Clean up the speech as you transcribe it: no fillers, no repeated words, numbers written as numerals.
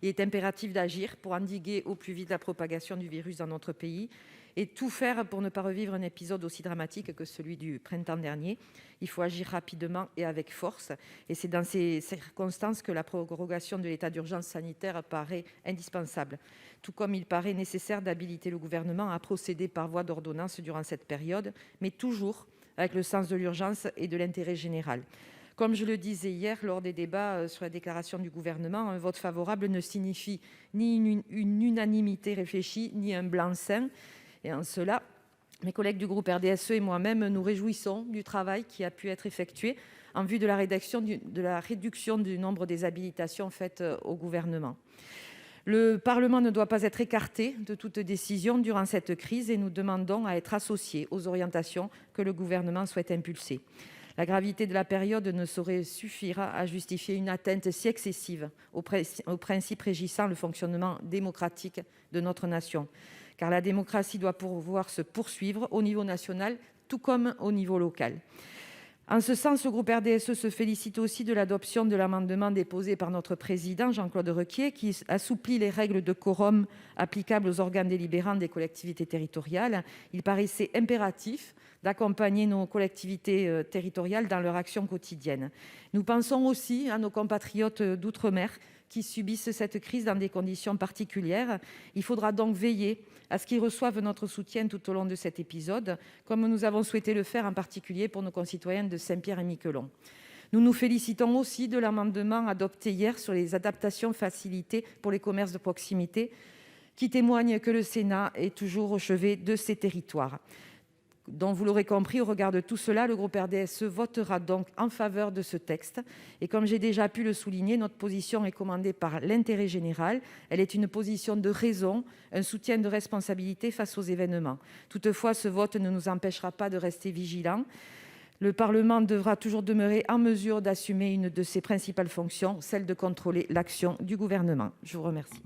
Il est impératif d'agir pour endiguer au plus vite la propagation du virus dans notre pays et tout faire pour ne pas revivre un épisode aussi dramatique que celui du printemps dernier. Il faut agir rapidement et avec force. Et c'est dans ces circonstances que la prorogation de l'état d'urgence sanitaire paraît indispensable, tout comme il paraît nécessaire d'habiliter le Gouvernement à procéder par voie d'ordonnance durant cette période, mais toujours avec le sens de l'urgence et de l'intérêt général. Comme je le disais hier lors des débats sur la déclaration du Gouvernement, un vote favorable ne signifie ni une unanimité réfléchie, ni un blanc-seing. Et en cela, mes collègues du groupe RDSE et moi-même nous réjouissons du travail qui a pu être effectué en vue de la réduction du nombre des habilitations faites au Gouvernement. Le Parlement ne doit pas être écarté de toute décision durant cette crise et nous demandons à être associés aux orientations que le Gouvernement souhaite impulser. La gravité de la période ne saurait suffire à justifier une atteinte si excessive aux principes régissant le fonctionnement démocratique de notre nation, car la démocratie doit pouvoir se poursuivre au niveau national tout comme au niveau local. En ce sens, le groupe RDSE se félicite aussi de l'adoption de l'amendement déposé par notre président Jean-Claude Requier qui assouplit les règles de quorum applicables aux organes délibérants des collectivités territoriales. Il paraissait impératif d'accompagner nos collectivités territoriales dans leur action quotidienne. Nous pensons aussi à nos compatriotes d'outre-mer qui subissent cette crise dans des conditions particulières. Il faudra donc veiller à ce qu'ils reçoivent notre soutien tout au long de cet épisode, comme nous avons souhaité le faire en particulier pour nos concitoyens de Saint-Pierre-et-Miquelon. Nous nous félicitons aussi de l'amendement adopté hier sur les adaptations facilitées pour les commerces de proximité, qui témoigne que le Sénat est toujours au chevet de ces territoires. Donc, vous l'aurez compris, au regard de tout cela, le groupe RDSE votera donc en faveur de ce texte. Et comme j'ai déjà pu le souligner, notre position est commandée par l'intérêt général. Elle est une position de raison, un soutien de responsabilité face aux événements. Toutefois, ce vote ne nous empêchera pas de rester vigilants. Le Parlement devra toujours demeurer en mesure d'assumer une de ses principales fonctions, celle de contrôler l'action du Gouvernement. Je vous remercie.